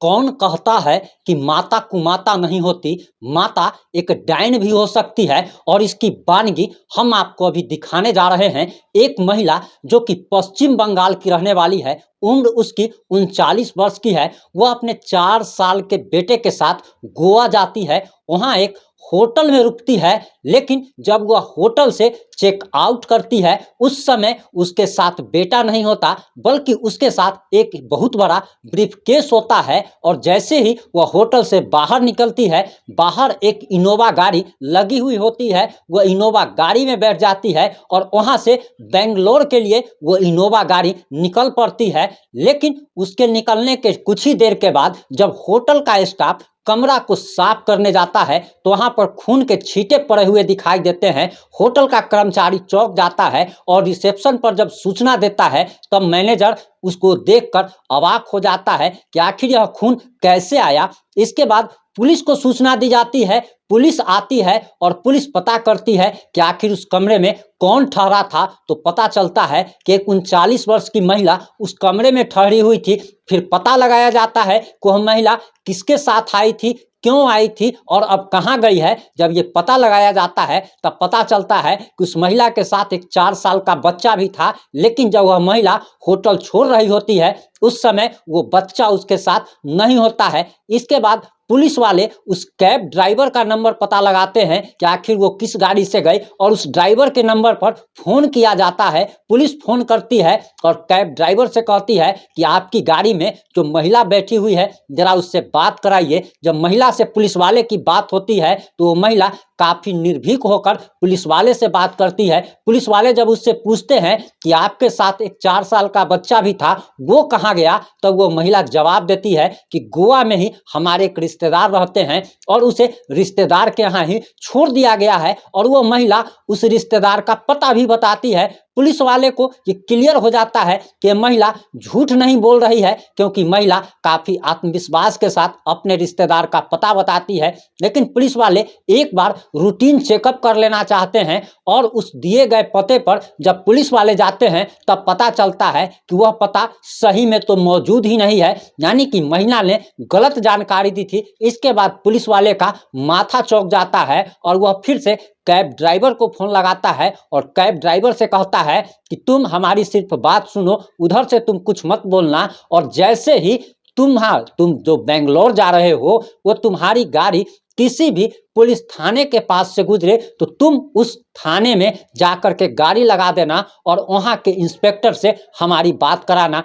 कौन कहता है कि माता कुमाता नहीं होती। माता एक डायन भी हो सकती है। और इसकी वानगी हम आपको अभी दिखाने जा रहे हैं। एक महिला जो कि पश्चिम बंगाल की रहने वाली है, उम्र उसकी 39 वर्ष की है। वह अपने 4 साल के बेटे के साथ गोवा जाती है। वहाँ एक होटल में रुकती है, लेकिन जब वह होटल से चेक आउट करती है उस समय उसके साथ बेटा नहीं होता, बल्कि उसके साथ एक बहुत बड़ा ब्रीफकेस होता है। और जैसे ही वह होटल से बाहर निकलती है, बाहर एक इनोवा गाड़ी लगी हुई होती है। वह इनोवा गाड़ी में बैठ जाती है और वहाँ से बेंगलोर के लिए वह इनोवा गाड़ी निकल पड़ती है। लेकिन उसके निकलने के कुछ ही देर के बाद जब होटल का स्टाफ कमरा को साफ करने जाता है तो वहां पर खून के छींटे पड़े हुए दिखाई देते हैं। होटल का कर्मचारी चौंक जाता है और रिसेप्शन पर जब सूचना देता है तब मैनेजर उसको देखकर अवाक हो जाता है कि आखिर यह खून कैसे आया। इसके बाद पुलिस को सूचना दी जाती है। पुलिस आती है और पुलिस पता करती है कि आखिर उस कमरे में कौन ठहरा था। तो पता चलता है कि एक 39 वर्ष की महिला उस कमरे में ठहरी हुई थी। फिर पता लगाया जाता है कि वह महिला किसके साथ आई थी, क्यों आई थी और अब कहाँ गई है। जब ये पता लगाया जाता है तब पता चलता है कि उस महिला के साथ एक 4 साल का बच्चा भी था। लेकिन जब वह महिला होटल छोड़ रही होती है उस समय वो बच्चा उसके साथ नहीं होता है। इसके बाद पुलिस वाले उस कैब ड्राइवर का नंबर पता लगाते हैं कि आखिर वो किस गाड़ी से गई, और उस ड्राइवर के नंबर पर फोन किया जाता है। पुलिस फोन करती है और कैब ड्राइवर से कहती है कि आपकी गाड़ी में जो महिला बैठी हुई है जरा उससे बात कराइए। जब महिला से पुलिस वाले की बात होती है तो वो महिला काफी निर्भीक होकर पुलिस वाले से बात करती है। पुलिस वाले जब उससे पूछते हैं कि आपके साथ एक 4 साल का बच्चा भी था, वो कहाँ गया, तो वो महिला जवाब देती है कि गोवा में ही हमारे एक रिश्तेदार रहते हैं और उसे रिश्तेदार के यहाँ ही छोड़ दिया गया है। और वो महिला उस रिश्तेदार का पता भी बताती है। पुलिस वाले को ये क्लियर हो जाता है कि महिला झूठ नहीं बोल रही है, क्योंकि महिला काफी आत्मविश्वास के साथ अपने रिश्तेदार का पता बताती है। लेकिन पुलिस वाले एक बार रूटीन चेकअप कर लेना चाहते हैं और उस दिए गए पते पर जब पुलिस वाले जाते हैं तब पता चलता है कि वह पता सही में तो मौजूद ही नहीं है, यानी कि महिला ने गलत जानकारी दी थी। इसके बाद पुलिस वाले का माथा चौंक जाता है और वह फिर से कैब ड्राइवर को फोन लगाता है और कैब ड्राइवर से कहता है कि तुम हमारी सिर्फ बात सुनो, उधर से तुम कुछ मत बोलना, और जैसे ही तुम जो बेंगलोर जा रहे हो वो तुम्हारी गाड़ी किसी भी पुलिस थाने के पास से गुजरे तो तुम उस थाने में जाकर के गाड़ी लगा देना और वहाँ के इंस्पेक्टर से हमारी बात कराना।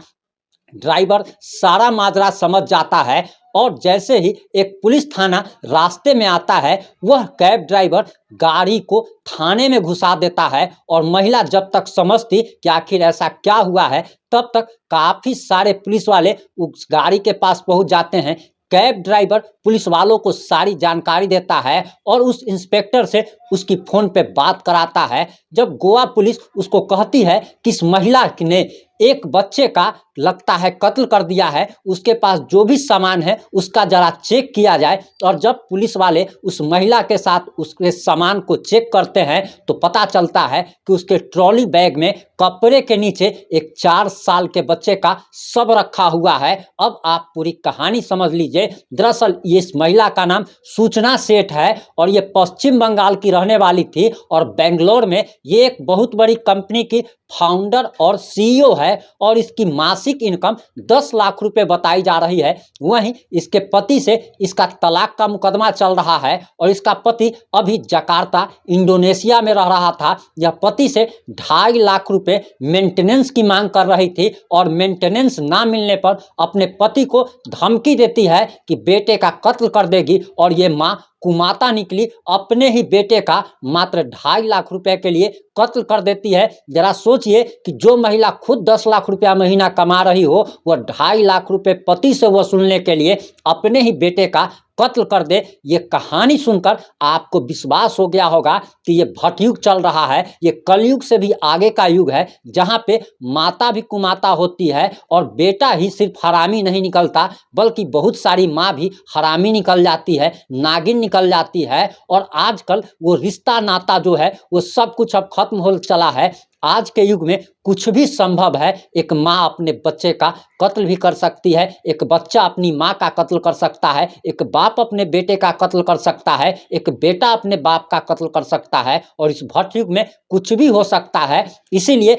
ड्राइवर सारा माजरा समझ जाता है और जैसे ही एक पुलिस थाना रास्ते में आता है वह कैब ड्राइवर गाड़ी को थाने में घुसा देता है। और महिला जब तक समझती कि आखिर ऐसा क्या हुआ है तब तक काफी सारे पुलिस वाले उस गाड़ी के पास पहुंच जाते हैं। कैब ड्राइवर पुलिस वालों को सारी जानकारी देता है और उस इंस्पेक्टर से उसकी फोन पे बात कराता है। जब गोवा पुलिस उसको कहती है कि इस महिला ने एक बच्चे का लगता है कत्ल कर दिया है, उसके पास जो भी सामान है उसका जरा चेक किया जाए। और जब पुलिस वाले उस महिला के साथ उसके सामान को चेक करते हैं तो पता चलता है कि उसके ट्रॉली बैग में कपड़े के नीचे एक 4 साल के बच्चे का शव रखा हुआ है। अब आप पूरी कहानी समझ लीजिए। दरअसल ये इस महिला का नाम सूचना सेठ है और ये पश्चिम बंगाल की रहने वाली थी और बेंगलोर में ये एक बहुत बड़ी कंपनी की फाउंडर और सीईओ है और इसकी मासिक इनकम 10 लाख रुपए बताई जा रही है। वहीं इसके पति से इसका तलाक का मुकदमा चल रहा है और इसका पति अभी जकार्ता इंडोनेशिया में रह रहा था। यह पति से 2.5 लाख रुपए मेंटेनेंस की मांग कर रही थी और मेंटेनेंस ना मिलने पर अपने पति को धमकी देती है कि बेटे का कत्ल कर देगी। और ये माँ कुमाता निकली, अपने ही बेटे का मात्र 2.5 लाख रुपए के लिए कत्ल कर देती है। जरा सोचिए कि जो महिला खुद 10 लाख रुपया महीना कमा रही हो वह 2.5 लाख रुपए पति से वसूलने के लिए अपने ही बेटे का कत्ल कर दे। ये कहानी सुनकर आपको विश्वास हो गया होगा कि ये भटयुग चल रहा है, ये कलयुग से भी आगे का युग है, जहाँ पे माता भी कुमाता होती है और बेटा ही सिर्फ हरामी नहीं निकलता बल्कि बहुत सारी माँ भी हरामी निकल जाती है, नागिन निकल जाती है। और आजकल वो रिश्ता नाता जो है वो सब कुछ अब खत्म हो चला है। आज के युग में कुछ भी संभव है। एक माँ अपने बच्चे का कत्ल भी कर सकती है, एक बच्चा अपनी माँ का कत्ल कर सकता है, एक बाप अपने बेटे का कत्ल कर सकता है, एक बेटा अपने बाप का कत्ल कर सकता है, और इस भट युग में कुछ भी हो सकता है। इसीलिए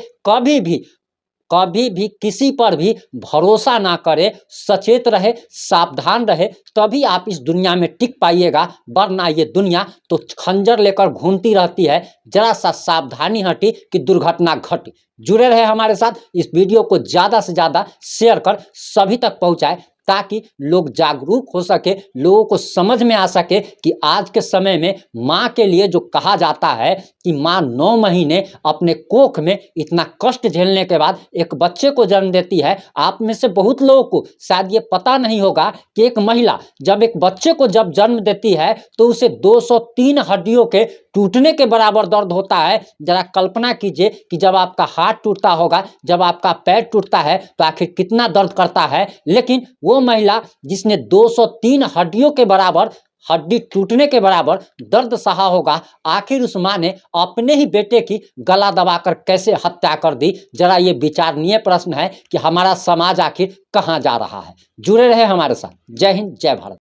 कभी भी किसी पर भी भरोसा ना करें, सचेत रहे, सावधान रहे, तभी आप इस दुनिया में टिक पाइएगा, वरना ये दुनिया तो खंजर लेकर घूमती रहती है। जरा सा सावधानी हटी कि दुर्घटना घटी। जुड़े रहे हमारे साथ, इस वीडियो को ज़्यादा से ज़्यादा शेयर कर सभी तक पहुँचाए, ताकि लोग जागरूक हो सके, लोगों को समझ में आ सके कि आज के समय में माँ के लिए जो कहा जाता है कि माँ 9 महीने अपने कोख में इतना कष्ट झेलने के बाद एक बच्चे को जन्म देती है। आप में से बहुत लोगों को शायद ये पता नहीं होगा कि एक महिला जब एक बच्चे को जब जन्म देती है तो उसे 203 हड्डियों के टूटने के बराबर दर्द होता है। जरा कल्पना कीजिए कि जब आपका हाथ टूटता होगा, जब आपका पैर टूटता है, तो आखिर कितना दर्द करता है। लेकिन वो महिला जिसने 203 हड्डियों के बराबर, हड्डी टूटने के बराबर दर्द सहा होगा, आखिर उस माँ ने अपने ही बेटे की गला दबाकर कैसे हत्या कर दी। जरा ये विचारणीय प्रश्न है कि हमारा समाज आखिर कहाँ जा रहा है। जुड़े रहे हमारे साथ। जय हिंद, जय भारत।